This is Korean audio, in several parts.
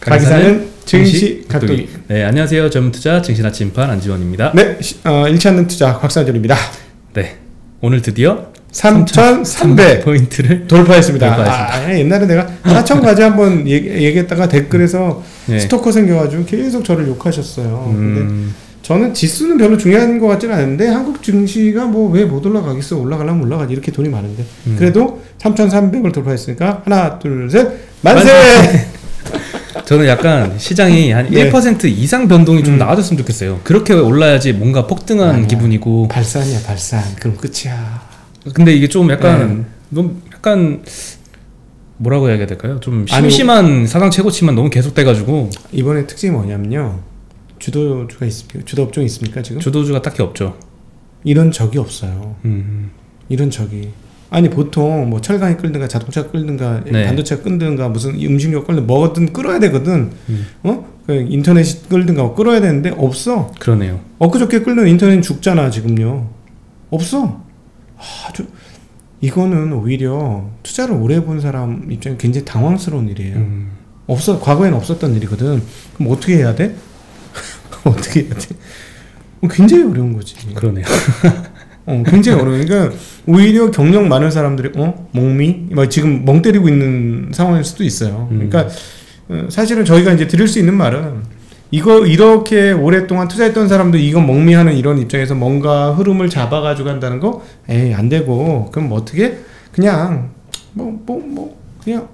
가기사는 증시 각도기. 네, 안녕하세요. 전문투자 증시나침반 안지원입니다. 네, 잃지 않는 투자 곽상철입니다. 네, 오늘 드디어 3,300포인트를 돌파했습니다. 옛날에 내가 4,000까지 한번 얘기했다가 댓글에서 네. 스토커 생겨가지고 계속 저를 욕하셨어요. 근데 저는 지수는 별로 중요한 것 같지는 않은데 한국 증시가 뭐 왜 못 올라가겠어, 올라가려면 올라가지, 이렇게 돈이 많은데 그래도 3,300을 돌파했으니까 하나 둘 셋 만세! 저는 약간 시장이 한 네. 1% 이상 변동이 좀 나아졌으면 좋겠어요. 그렇게 올라야지 뭔가 폭등한 아니야. 기분이고. 발산이야, 발산. 그럼 끝이야. 근데 이게 좀 약간 너무 약간 뭐라고 해야 될까요? 좀 심심한 사상 최고치만 너무 계속돼가지고. 이번에 특징이 뭐냐면요, 주도주가 있습니까? 주도 업종이 있습니까 지금? 주도주가 딱히 없죠. 이런 적이 없어요. 이런 적이. 아니 보통 뭐 철강이 끌든가 자동차 끌든가 반도체가 끌든가 무슨 음식료 끌든 뭐든 끌어야 되거든. 그 인터넷이 끌든가 뭐 끌어야 되는데 없어. 그러네요. 엊그저께 끌는 인터넷 죽잖아 지금요. 없어. 아주 이거는 오히려 투자를 오래 본 사람 입장에 굉장히 당황스러운 일이에요. 없어. 과거에는 없었던 일이거든. 그럼 어떻게 해야 돼? 어떻게 해야 돼? 굉장히 어려운 거지. 그러네요. 굉장히 어려우니까 오히려 경력 많은 사람들이 멍미? 막 지금 멍 때리고 있는 상황일 수도 있어요. 그러니까 사실은 저희가 이제 드릴 수 있는 말은 이거 이렇게 오랫동안 투자했던 사람도 이건 멍미하는 이런 입장에서 뭔가 흐름을 잡아가지고 한다는 거 에이 안 되고, 그럼 뭐 어떻게 그냥 그냥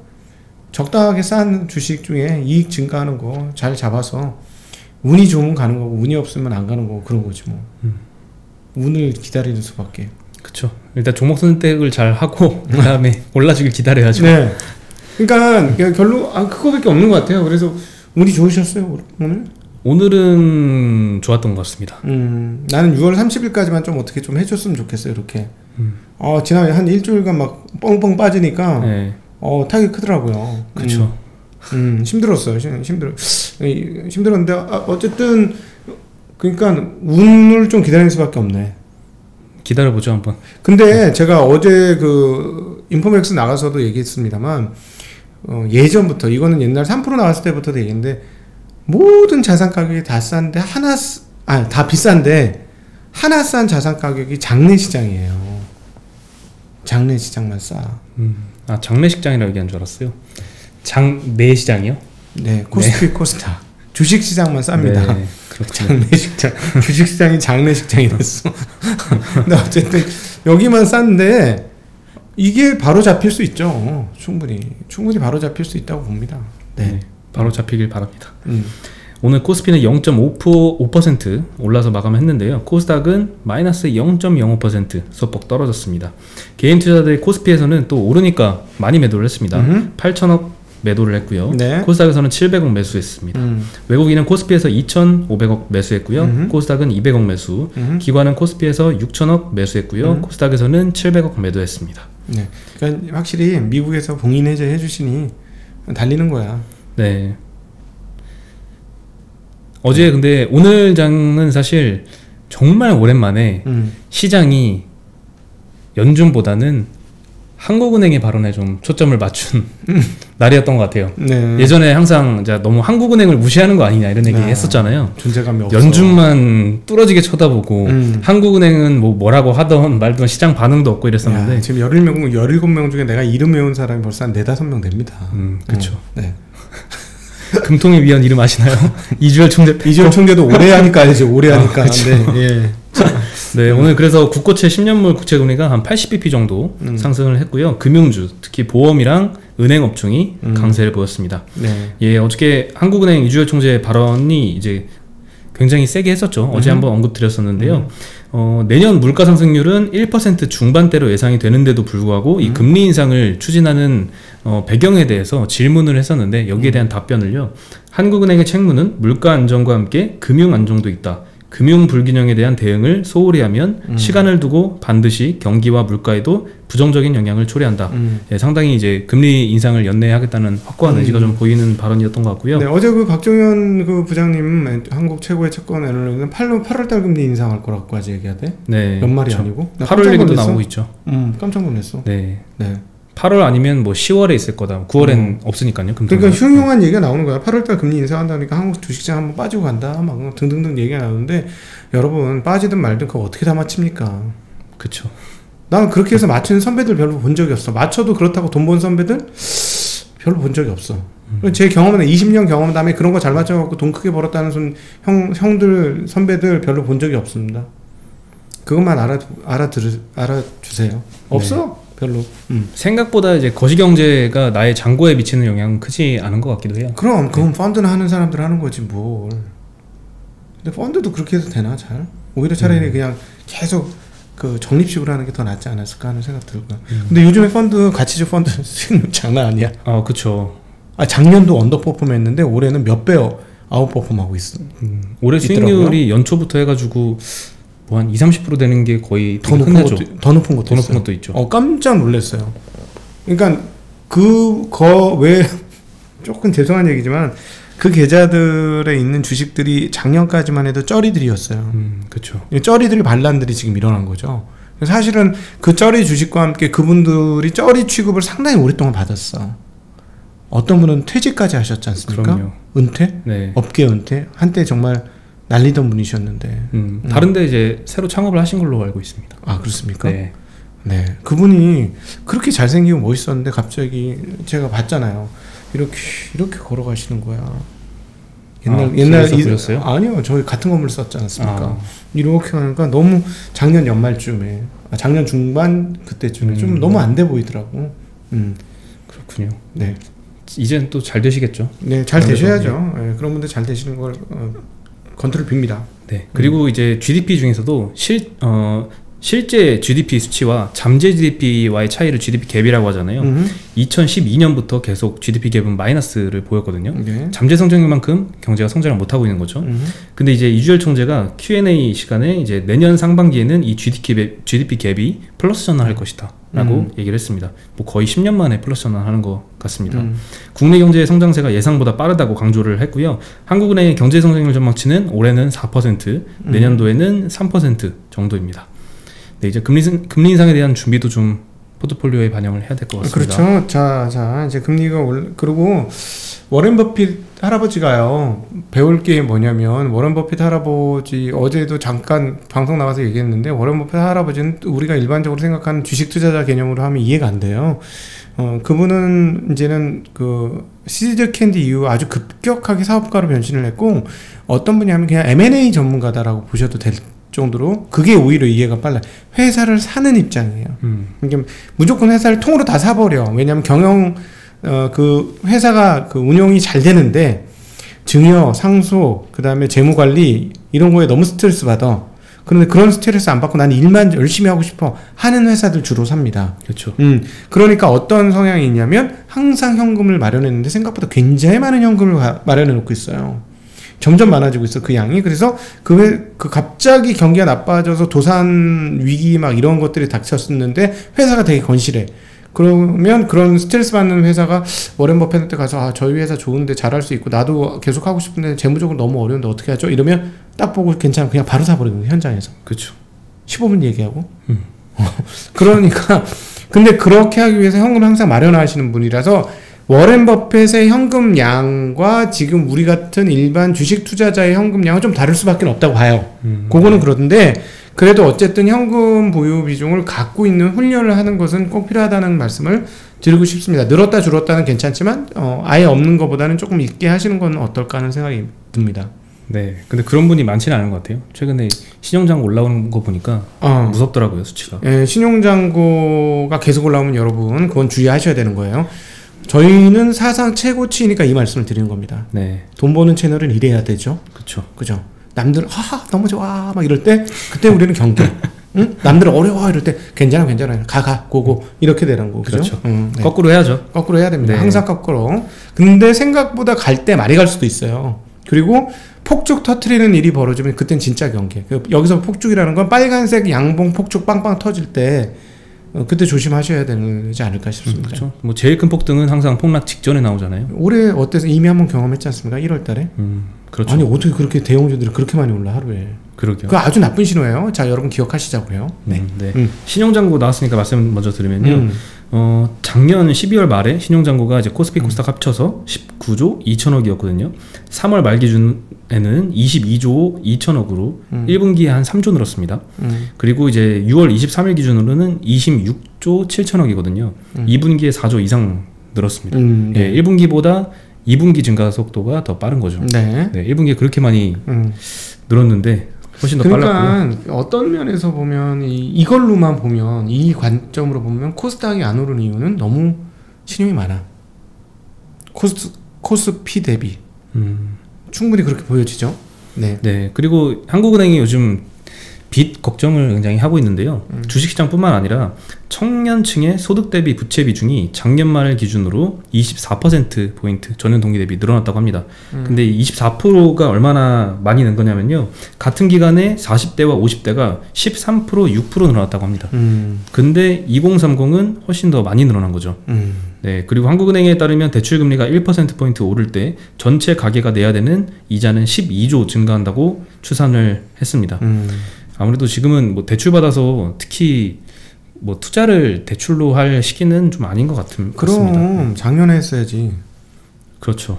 적당하게 싼 주식 중에 이익 증가하는 거 잘 잡아서 운이 좋으면 가는 거고 운이 없으면 안 가는 거고 그런 거지 뭐. 운을 기다리는 수밖에. 그쵸. 일단 종목 선택을 잘 하고 그 다음에 올라주길 기다려야죠. 네. 그러니까 결론 그거밖에 없는 것 같아요. 그래서 운이 좋으셨어요 오늘? 오늘은 좋았던 것 같습니다. 나는 6월 30일까지만 좀 어떻게 좀 해줬으면 좋겠어요. 이렇게. 지난해 한 일주일간 막 뻥뻥 빠지니까 타격이 크더라고요. 그쵸. 힘들었어요. 힘들었는데 어쨌든 그러니까 운을 좀 기다릴 수밖에 없네. 기다려보죠 한번. 근데 제가 어제 그 인포맥스 나가서도 얘기했습니다만 예전부터 이거는 옛날 3% 나왔을 때부터도 얘기했는데 모든 자산 가격이 다 싼데 다 비싼데 하나 싼 자산 가격이 장내시장이에요. 장내시장만 싸. 장내시장이라고 얘기한 줄 알았어요. 장내시장이요? 네, 코스피 코스타. 주식시장만 쌉니다. 네, 장내식장. 주식시장이 장내식장이 됐어. 근데 어쨌든 여기만 싼데 이게 바로 잡힐 수 있죠. 충분히 바로 잡힐 수 있다고 봅니다. 네, 바로 잡히길 바랍니다. 오늘 코스피는 0.5% 올라서 마감했는데요. 코스닥은 마이너스 0.05% 소폭 떨어졌습니다. 개인 투자자들이 코스피에서는 또 오르니까 많이 매도를 했습니다. 8천억 매도를 했고요. 코스닥에서는 700억 매수했습니다. 외국인은 코스피에서 2,500억 매수했고요. 코스닥은 200억 매수. 기관은 코스피에서 6천억 매수했고요. 코스닥에서는 700억 매도했습니다. 네, 그러니까 확실히 미국에서 봉인해제 해주시니 달리는 거야. 네. 어제 근데 오늘 장은 사실 정말 오랜만에 시장이 연준보다는 한국은행의 발언에 좀 초점을 맞춘 날이었던 것 같아요. 네. 예전에 항상 너무 한국은행을 무시하는 거 아니냐 이런 얘기 했었잖아요. 존재감이 없어. 연준만 뚫어지게 쳐다보고 한국은행은 뭐라고 하던 말던 시장 반응도 없고 이랬었는데 지금 17명 중에 내가 이름 외운 사람이 벌써 한 4-5명 됩니다. 그렇죠. 네. 금통위 위원 이름 아시나요? 이주열 총재도 오래 하니까 알지. 오래 하니까. 네, 오늘 그래서 국고채 10년물 국채금리가 한 80bp 정도 상승을 했고요. 금융주, 특히 보험이랑 은행 업종이 강세를 보였습니다. 네. 어저께 한국은행 이주열 총재 발언이 이제 굉장히 세게 했었죠. 어제 한번 언급드렸었는데요. 내년 물가 상승률은 1% 중반대로 예상이 되는데도 불구하고 이 금리 인상을 추진하는 배경에 대해서 질문을 했었는데 여기에 대한 답변을요. 한국은행의 책무는 물가 안정과 함께 금융 안정도 있다. 금융 불균형에 대한 대응을 소홀히 하면 시간을 두고 반드시 경기와 물가에도 부정적인 영향을 초래한다. 상당히 이제 금리 인상을 연내하겠다는 확고한 의지가 좀 보이는 발언이었던 것 같고요. 네, 어제 그 박정현 그 부장님, 한국 최고의 채권 애널리스트는 8월달 금리 인상할 거라고까지 얘기하대. 네, 몇 말이 그렇죠. 아니고. 8월 얘기도 나오고 있죠. 깜짝 놀랐어. 네. 8월 아니면 뭐 10월에 있을 거다. 9월엔 없으니까요. 그러니까 흉흉한 얘기가 나오는 거야. 8월달 금리 인상한다니까 한국 주식시장 한번 빠지고 간다. 막 등등등 얘기가 나오는데 여러분 빠지든 말든 그거 어떻게 다 맞춥니까? 그쵸. 나는 그렇게 해서 맞추는 선배들 별로 본 적이 없어. 맞춰도 그렇다고 돈 번 선배들 별로 본 적이 없어. 제 경험은 20년 경험 다음에 그런 거 잘 맞춰갖고 돈 크게 벌었다는 형들 선배들 별로 본 적이 없습니다. 그것만 알아주세요. 없어. 네. 별로. 생각보다 이제 거시경제가 나의 잔고에 미치는 영향은 크지 않은 것 같기도 해요. 그럼 그건 펀드나 하는 사람들 하는 거지 뭘. 근데 펀드도 그렇게 해도 되나 잘? 오히려 차라리 그냥 계속 그 적립식으로 하는 게 더 낫지 않았을까 하는 생각 들고요. 근데 요즘에 펀드 가치주 펀드 수익률 장난 아니야. 그쵸. 작년도 언더퍼폼 했는데 올해는 몇 배 아웃퍼폼 하고 있어. 올해 수익률이 연초부터 해가지고 뭐 한 20-30% 되는 게 거의 더 높은 것도 있죠. 깜짝 놀랐어요. 그러니까 그거 왜 조금 죄송한 얘기지만 그 계좌들에 있는 주식들이 작년까지만 해도 쩌리들이었어요. 그렇죠. 쩌리들 반란들이 지금 일어난 거죠. 사실은 그 쩌리 주식과 함께 그분들이 쩌리 취급을 상당히 오랫동안 받았어. 어떤 분은 퇴직까지 하셨지 않습니까? 그럼요. 은퇴? 네. 업계 은퇴? 한때 정말 날리던 분이셨는데. 다른데 이제 새로 창업을 하신 걸로 알고 있습니다. 아, 그렇습니까? 네. 네. 그분이 그렇게 잘생기고 멋있었는데 갑자기 제가 봤잖아요. 이렇게 걸어가시는 거야. 옛날 보셨어요? 아니요, 저희 같은 건물 썼지 않습니까? 이렇게 하니까 너무 작년 연말쯤에, 작년 중반 그때쯤에 좀 너무 안 돼 보이더라고. 그렇군요. 네. 이제는 또 잘 되시겠죠. 네, 잘 되셔야죠. 네, 그런 분들 잘 되시는 걸 건투를 빕니다. 네. 그리고 이제 GDP 중에서도 실제 GDP 수치와 잠재 GDP와의 차이를 GDP 갭이라고 하잖아요. 2012년부터 계속 GDP 갭은 마이너스를 보였거든요. 네. 잠재 성장률만큼 경제가 성장을 못하고 있는 거죠. 근데 이제 이주열 총재가 Q&A 시간에 이제 내년 상반기에는 이 GDP 갭이 플러스 전환할 것이다 라고 얘기를 했습니다. 뭐 거의 10년 만에 플러스 전환하는 것 같습니다. 국내 경제의 성장세가 예상보다 빠르다고 강조를 했고요. 한국은행의 경제 성장률 전망치는 올해는 4%, 내년도에는 3% 정도입니다. 네, 이제 금리 인상에 대한 준비도 좀 포트폴리오에 반영을 해야 될 것 같습니다. 그렇죠. 자, 이제 금리가 그리고 워렌 버핏 할아버지가요, 배울 게 뭐냐면, 워렌 버핏 할아버지, 어제도 잠깐 방송 나가서 얘기했는데, 워렌 버핏 할아버지는 우리가 일반적으로 생각하는 주식 투자자 개념으로 하면 이해가 안 돼요. 그분은 이제는 그 시드 캔디 이후 아주 급격하게 사업가로 변신을 했고, 어떤 분이 하면 그냥 M&A 전문가다라고 보셔도 될 정도로 그게 오히려 이해가 빨라요. 회사를 사는 입장이에요. 그러니까 무조건 회사를 통으로 다 사버려. 왜냐하면 그 회사가 그 운영이 잘 되는데 증여, 상소, 그 다음에 재무관리 이런 거에 너무 스트레스 받아. 그런데 그런 스트레스 안 받고 나는 일만 열심히 하고 싶어 하는 회사들 주로 삽니다. 그렇죠. 그러니까 어떤 성향이 있냐면 항상 현금을 마련했는데 생각보다 굉장히 많은 현금을 마련해 놓고 있어요. 점점 많아지고 있어, 그 양이. 그래서 그 갑자기 경기가 나빠져서 도산 위기 막 이런 것들이 닥쳤었는데 회사가 되게 건실해. 그러면 그런 스트레스 받는 회사가 워렌 버핏한테 가서 저희 회사 좋은데 잘할 수 있고 나도 계속 하고 싶은데 재무적으로 너무 어려운데 어떻게 하죠? 이러면 딱 보고 괜찮아, 그냥 바로 사버리는 현장에서. 그렇죠. 15분 얘기하고. 그러니까 근데 그렇게 하기 위해서 현금 항상 마련하시는 분이라서 워렌 버핏의 현금량과 지금 우리 같은 일반 주식 투자자의 현금량은 좀 다를 수밖에 없다고 봐요. 그거는 그런데 그래도 어쨌든 현금 보유 비중을 갖고 있는 훈련을 하는 것은 꼭 필요하다는 말씀을 드리고 싶습니다. 늘었다 줄었다는 괜찮지만 아예 없는 것보다는 조금 있게 하시는 건 어떨까 하는 생각이 듭니다. 네, 근데 그런 분이 많지는 않은 것 같아요. 최근에 신용장고 올라오는 거 보니까 무섭더라고요, 수치가. 예, 신용장고가 계속 올라오면 여러분 그건 주의하셔야 되는 거예요. 저희는 사상 최고치니까 이 말씀을 드리는 겁니다. 네. 돈 버는 채널은 이래야 되죠. 그렇죠. 그죠. 남들 하하 너무 좋아 막 이럴 때 그때 우리는 경계. 응? 남들 어려워 이럴 때 괜찮아 가 고고 이렇게 되는 거고. 그렇죠. 네. 거꾸로 해야죠. 거꾸로 해야 됩니다. 네. 항상 거꾸로. 근데 생각보다 갈 때 말이 갈 수도 있어요. 그리고 폭죽 터트리는 일이 벌어지면 그땐 진짜 경계. 여기서 폭죽이라는 건 빨간색 양봉 폭죽 빵빵 터질 때 그때 조심하셔야 되지 않을까 싶습니다. 그렇죠. 뭐 제일 큰 폭등은 항상 폭락 직전에 나오잖아요. 올해 어때서 이미 한번 경험했지 않습니까? 1월달에. 그렇죠. 아니 어떻게 그렇게 대형주들이 그렇게 많이 올라 하루에? 그러게요. 그 아주 나쁜 신호예요. 자, 여러분 기억하시자고요. 네. 네. 신용장고 나왔으니까 말씀 먼저 드리면요. 작년 12월 말에 신용잔고가 이제 코스피 코스닥 합쳐서 19조 2천억이었거든요. 3월 말 기준에는 22조 2천억으로 1분기에 한 3조 늘었습니다. 그리고 이제 6월 23일 기준으로는 26조 7천억이거든요. 2분기에 4조 이상 늘었습니다. 네. 1분기보다 2분기 증가 속도가 더 빠른 거죠. 네. 1분기에 그렇게 많이 늘었는데 훨씬 더 빨랐고요. 그러니까 어떤 면에서 보면 이걸로만 보면, 이 관점으로 보면 코스닥이 안 오른 이유는 너무 신용이 많아. 코스피 대비 충분히 그렇게 보여지죠. 네. 네. 그리고 한국은행이 요즘 빚 걱정을 굉장히 하고 있는데요. 주식시장뿐만 아니라 청년층의 소득 대비 부채 비중이 작년 말 기준으로 24%포인트 전년 동기 대비 늘어났다고 합니다. 근데 24%가 얼마나 많이 는 거냐면요. 같은 기간에 40대와 50대가 13%, 6% 늘어났다고 합니다. 근데 2030은 훨씬 더 많이 늘어난 거죠. 네. 그리고 한국은행에 따르면 대출금리가 1%포인트 오를 때 전체 가계가 내야 되는 이자는 12조 증가한다고 추산을 했습니다. 아무래도 지금은 뭐 대출 받아서 특히 뭐 투자를 대출로 할 시기는 좀 아닌 것 같습니다. 그럼 작년에 했어야지. 그렇죠.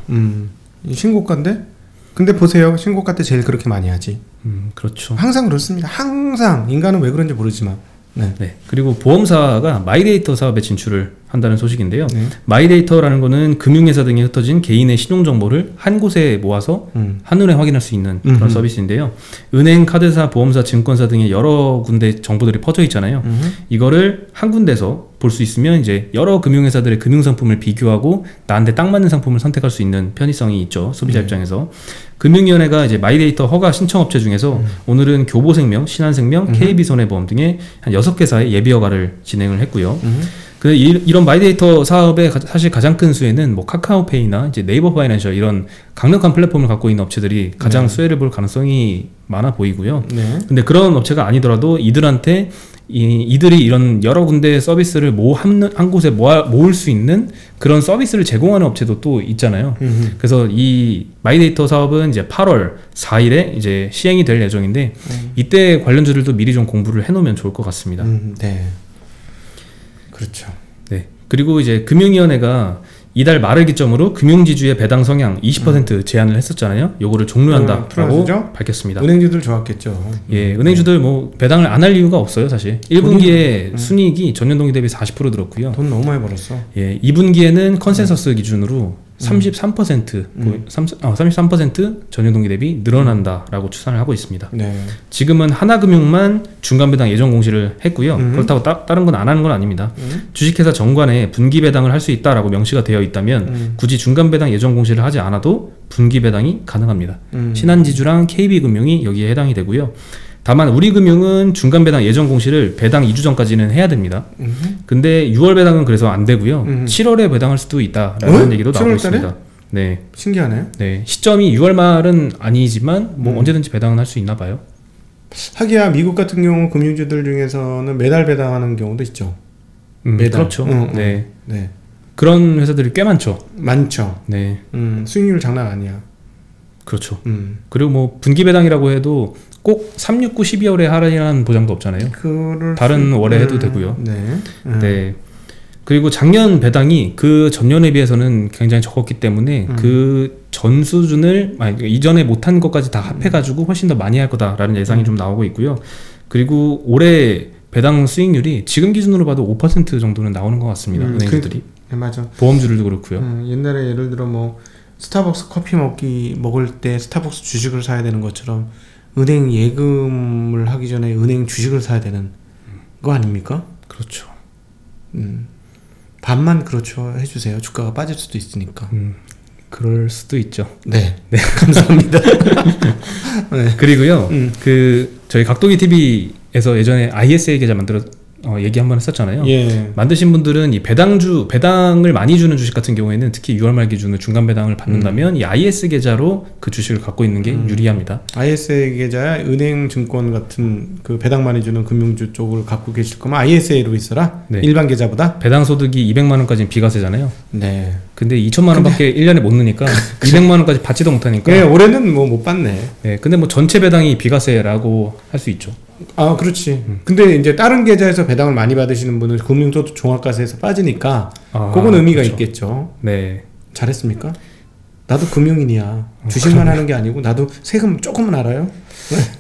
신고가인데? 근데 보세요. 신고가 때 제일 그렇게 많이 하지. 그렇죠. 항상 그렇습니다. 항상. 인간은 왜 그런지 모르지만. 네. 네. 그리고 보험사가 마이데이터 사업에 진출을 한다는 소식인데요. 네. 마이데이터라는 거는 금융회사 등에 흩어진 개인의 신용정보를 한 곳에 모아서 한눈에 확인할 수 있는 그런 서비스인데요. 은행, 카드사, 보험사, 증권사 등의 여러 군데 정보들이 퍼져 있잖아요. 이거를 한 군데서 볼 수 있으면 이제 여러 금융회사들의 금융상품을 비교하고 나한테 딱 맞는 상품을 선택할 수 있는 편의성이 있죠. 소비자 입장에서. 금융위원회가 이제 마이데이터 허가 신청업체 중에서 오늘은 교보생명, 신한생명, KB손해보험 등의 한 6개사의 예비허가를 진행을 했고요. 이런 마이데이터 사업의 사실 가장 큰 수혜는 뭐 카카오페이나 이제 네이버 파이낸셜 이런 강력한 플랫폼을 갖고 있는 업체들이 가장 수혜를 볼 가능성이 많아 보이고요. 근데 그런 업체가 아니더라도 이들한테 이들이 이런 여러 군데 서비스를 한 곳에 모을 수 있는 그런 서비스를 제공하는 업체도 또 있잖아요. 그래서 이 마이데이터 사업은 이제 8월 4일에 이제 시행이 될 예정인데 이때 관련주들도 미리 좀 공부를 해놓으면 좋을 것 같습니다. 네. 그렇죠. 네. 그리고 이제 금융위원회가 이달 말을 기점으로 금융지주의 배당 성향 20% 제한을 했었잖아요. 요거를 종료한다라고 밝혔습니다. 은행주들 좋았겠죠. 예, 은행주들 뭐 배당을 안 할 이유가 없어요, 사실. 1분기에 순이익이 전년 동기 대비 40% 늘었고요. 돈 너무 많이 벌었어. 예, 2분기에는 컨센서스 기준으로 33% 전년 동기 대비 늘어난다라고 추산을 하고 있습니다. 네. 지금은 하나금융만 중간배당 예정 공시를 했고요. 그렇다고 다른 건 안 하는 건 아닙니다. 주식회사 정관에 분기배당을 할 수 있다라고 명시가 되어 있다면 굳이 중간배당 예정 공시를 하지 않아도 분기배당이 가능합니다. 신한지주랑 KB금융이 여기에 해당이 되고요. 다만 우리금융은 중간배당 예정 공시를 배당 2주 전까지는 해야 됩니다. 근데 6월 배당은 그래서 안 되고요. 7월에 배당할 수도 있다라는 얘기도 나오고 있습니다. 네. 신기하네요. 네. 시점이 6월 말은 아니지만 뭐 언제든지 배당은 할 수 있나 봐요. 하기야 미국 같은 경우 금융주들 중에서는 매달 배당하는 경우도 있죠. 매달. 그렇죠. 네. 네. 그런 회사들이 꽤 많죠. 많죠. 네. 수익률 장난 아니야. 그렇죠. 그리고 뭐 분기 배당이라고 해도 꼭 3, 6, 9, 12월에 하라는 보장도 없잖아요. 다른 월에 해도 되고요. 네. 네. 그리고 작년 배당이 그 전년에 비해서는 굉장히 적었기 때문에 그 전 수준을 이전에 못한 것까지 다 합해가지고 훨씬 더 많이 할 거다라는 예상이 좀 나오고 있고요. 그리고 올해 배당 수익률이 지금 기준으로 봐도 5% 정도는 나오는 것 같습니다. 은행주들이. 네, 맞아. 보험주들도 그렇고요. 옛날에 예를 들어 뭐 스타벅스 커피 먹을 때 스타벅스 주식을 사야 되는 것처럼 은행 예금을 하기 전에 은행 주식을 사야 되는 거 아닙니까? 그렇죠. 반만 그렇죠 해주세요. 주가가 빠질 수도 있으니까. 그럴 수도 있죠. 네, 네 감사합니다. 네. 그리고요, 저희 각도기 TV에서 예전에 ISA 계좌 얘기 한번 했었잖아요. 예. 만드신 분들은 이 배당을 많이 주는 주식 같은 경우에는 특히 6월 말 기준으로 중간 배당을 받는다면 이 IS 계좌로 그 주식을 갖고 있는 게 유리합니다. ISA 계좌야 은행 증권 같은 그 배당 많이 주는 금융주 쪽을 갖고 계실 거면 ISA로 있어라. 네. 일반 계좌보다 배당 소득이 200만 원까지는 비과세잖아요. 네. 근데 2천만 원밖에 1년에 못 넣으니까 200만 원까지 받지도 못하니까. 네, 올해는 뭐 못 받네. 네, 근데 뭐 전체 배당이 비과세라고 할 수 있죠. 아, 그렇지. 근데 이제 다른 계좌에서 배당을 많이 받으시는 분은 금융소득 종합과세에서 빠지니까 그건 의미가 그렇죠. 있겠죠. 네. 잘했습니까? 나도 금융인이야. 주식만 하는 게 아니고 나도 세금 조금은 알아요.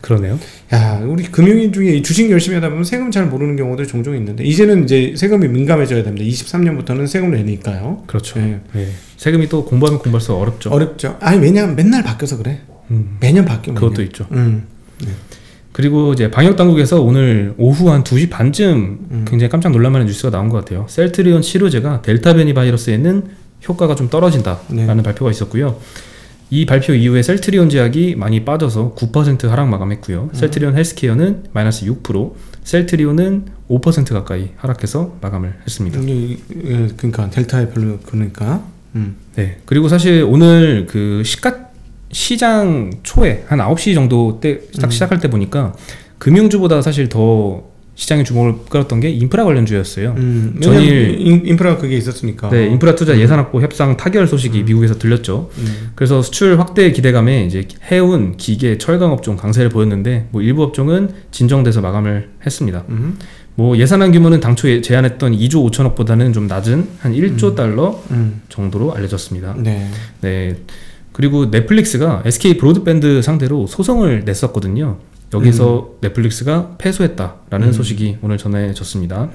그러네요. 야, 우리 금융인 중에 주식 열심히 하다 보면 세금 잘 모르는 경우도 종종 있는데 이제는 이제 세금이 민감해져야 됩니다. 23년부터는 세금을 내니까요. 그렇죠. 네. 세금이 또 공부하면 공부할수록 어렵죠. 어렵죠. 아니, 왜냐면 맨날 바뀌어서 그래. 매년 바뀌어. 그것도 매년. 있죠. 네. 그리고 이제 방역 당국에서 오늘 오후 한 2시 반쯤 굉장히 깜짝 놀랄만한 뉴스가 나온 것 같아요. 셀트리온 치료제가 델타 변이 바이러스에는 효과가 좀 떨어진다라는 발표가 있었고요. 이 발표 이후에 셀트리온 제약이 많이 빠져서 9% 하락 마감했고요. 셀트리온 헬스케어는 마이너스 6%, 셀트리온은 5% 가까이 하락해서 마감을 했습니다. 그러니까 델타에 별로 그러니까. 네. 그리고 사실 오늘 그 시장 초에 한 9시 정도 때 딱 시작할 때 보니까 금융주보다 사실 더 시장의 주목을 끌었던 게 인프라 관련주였어요. 전일 인프라 그게 있었으니까. 네, 인프라 투자 예산 확보 협상 타결 소식이 미국에서 들렸죠. 그래서 수출 확대 기대감에 이제 해운, 기계, 철강 업종 강세를 보였는데 뭐 일부 업종은 진정돼서 마감을 했습니다. 뭐 예산안 규모는 당초 제안했던 2조 5천억보다는 좀 낮은 한 1조 달러 정도로 알려졌습니다. 네. 네. 그리고 넷플릭스가 SK 브로드밴드 상대로 소송을 냈었거든요. 여기서 넷플릭스가 패소했다라는 소식이 오늘 전해졌습니다.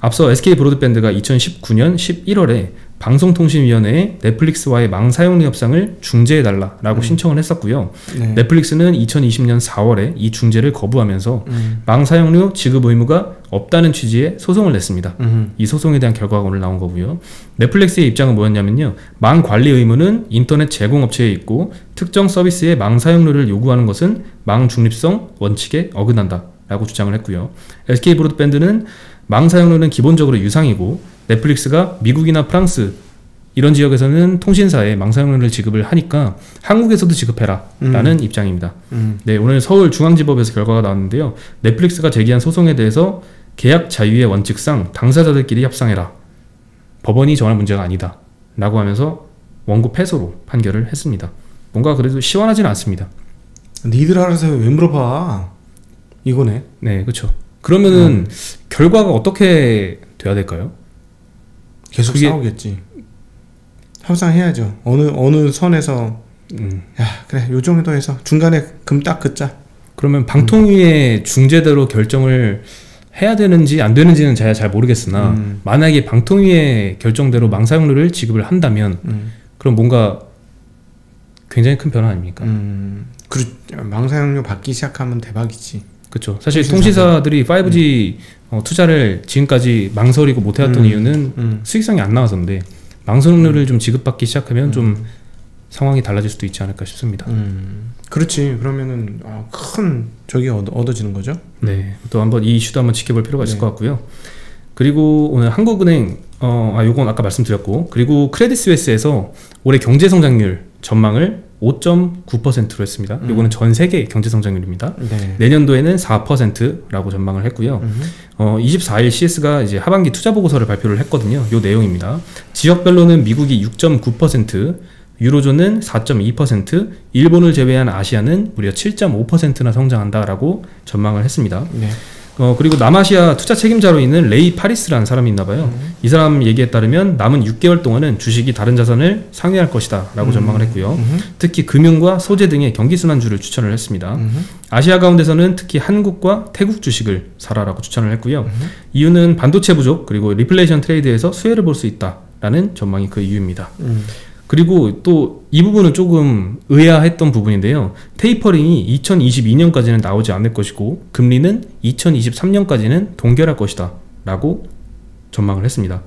앞서 SK 브로드밴드가 2019년 11월에 방송통신위원회에 넷플릭스와의 망사용료 협상을 중재해달라라고 신청을 했었고요. 네. 넷플릭스는 2020년 4월에 이 중재를 거부하면서 망사용료 지급 의무가 없다는 취지의 소송을 냈습니다. 이 소송에 대한 결과가 오늘 나온 거고요. 넷플릭스의 입장은 뭐였냐면요. 망 관리 의무는 인터넷 제공업체에 있고 특정 서비스의 망 사용료를 요구하는 것은 망 중립성 원칙에 어긋난다 라고 주장을 했고요. SK 브로드밴드는 망 사용료는 기본적으로 유상이고 넷플릭스가 미국이나 프랑스 이런 지역에서는 통신사에 망 사용료를 지급을 하니까 한국에서도 지급해라 라는 입장입니다. 네, 오늘 서울중앙지법에서 결과가 나왔는데요. 넷플릭스가 제기한 소송에 대해서 계약 자유의 원칙상 당사자들끼리 협상해라. 법원이 정할 문제가 아니다 라고 하면서 원고 패소로 판결을 했습니다. 뭔가 그래도 시원하지는 않습니다. 니들 알아서 왜 물어봐. 이거네. 네, 그렇죠. 그러면은 결과가 어떻게 돼야 될까요? 계속 싸우겠지. 협상해야죠. 어느 선에서 야, 그래, 요 정도 해서 중간에 금 딱 긋자. 그러면 방통위의 중재대로 결정을 해야 되는지 안 되는지는 제가 잘 모르겠으나 만약에 방통위의 결정대로 망사용료를 지급을 한다면 그럼 뭔가 굉장히 큰 변화 아닙니까? 망사용료 받기 시작하면 대박이지. 그렇죠. 사실 통신사들이 5G 투자를 지금까지 망설이고 못해왔던 이유는 수익성이 안 나와서인데 망사용료를 좀 지급받기 시작하면 좀 상황이 달라질 수도 있지 않을까 싶습니다. 그렇지. 그러면은 큰 적이 얻어지는 거죠. 네. 또 한번 이 이슈도 한번 지켜볼 필요가 있을 것 같고요. 그리고 오늘 한국은행 요건 아까 말씀드렸고, 그리고 크레딧 스위스에서 올해 경제 성장률 전망을 5.9%로 했습니다. 이거는 전 세계 경제 성장률입니다. 네. 내년도에는 4%라고 전망을 했고요. 24일 CS가 이제 하반기 투자 보고서를 발표를 했거든요. 요 내용입니다. 지역별로는 미국이 6.9%, 유로존은 4.2%, 일본을 제외한 아시아는 무려 7.5%나 성장한다라고 전망을 했습니다. 네. 그리고 남아시아 투자 책임자로 있는 레이 파리스라는 사람이 있나봐요. 이 사람 얘기에 따르면 남은 6개월 동안은 주식이 다른 자산을 상회할 것이다 라고 전망을 했고요. 특히 금융과 소재 등의 경기순환주를 추천을 했습니다. 아시아 가운데서는 특히 한국과 태국 주식을 사라라고 추천을 했고요. 이유는 반도체 부족 그리고 리플레이션 트레이드에서 수혜를 볼 수 있다라는 전망이 그 이유입니다. 그리고 또 이 부분은 조금 의아했던 부분인데요. 테이퍼링이 2022년까지는 나오지 않을 것이고 금리는 2023년까지는 동결할 것이다 라고 전망을 했습니다.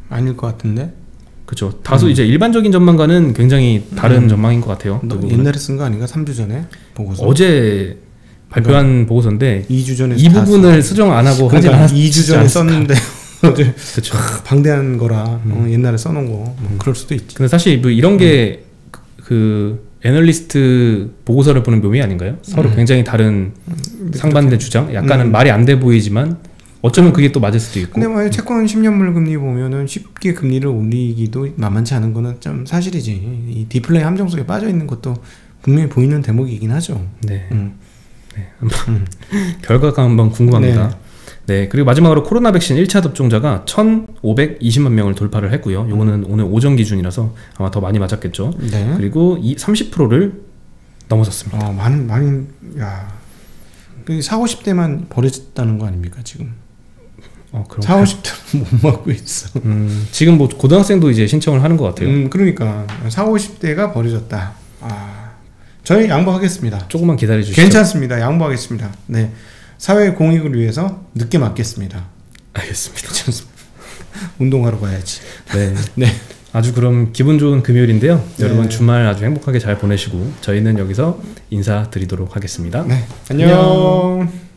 아닐 것 같은데? 그렇죠. 다소 이제 일반적인 전망과는 굉장히 다른 전망인 것 같아요. 너 옛날에 쓴 거 아닌가? 3주 전에 보고서? 어제 발표한 보고서인데 2주 전에 이 부분을 수정 안 하고 하지 않았 2주 전에 썼는데 그렇죠. 방대한 거라 옛날에 써놓은 거 그럴 수도 있지. 근데 사실 뭐 이런 게 그 애널리스트 보고서를 보는 묘미 아닌가요? 서로 굉장히 다른 상반된 주장, 약간은 말이 안 돼 보이지만 어쩌면 그게 또 맞을 수도 있고. 근데 뭐 채권 10년물 금리 보면은 쉽게 금리를 올리기도 만만치 않은 거는 좀 사실이지. 이 디플레이 함정 속에 빠져 있는 것도 분명히 보이는 대목이긴 하죠. 네. 네. 결과가 한번 궁금합니다. 네. 그리고 마지막으로 코로나 백신 1차 접종자가 1,520만 명을 돌파를 했고요. 요거는 오늘 오전 기준이라서 아마 더 많이 맞았겠죠. 네. 그리고 30%를 넘어섰습니다. 많이, 야. 40, 50대만 버려졌다는 거 아닙니까, 지금? 그럼 40, 50대는 못 맞고 있어. 지금 뭐 고등학생도 이제 신청을 하는 것 같아요. 그러니까 40, 50대가 버려졌다. 저희 양보하겠습니다. 조금만 기다려 주시죠. 괜찮습니다. 양보하겠습니다. 네, 사회 공익을 위해서 늦게 맞겠습니다. 알겠습니다. 괜찮습니다. 운동하러 가야지. 네. 네. 아주 그럼 기분 좋은 금요일인데요. 네. 여러분 주말 아주 행복하게 잘 보내시고 저희는 여기서 인사드리도록 하겠습니다. 네. 안녕.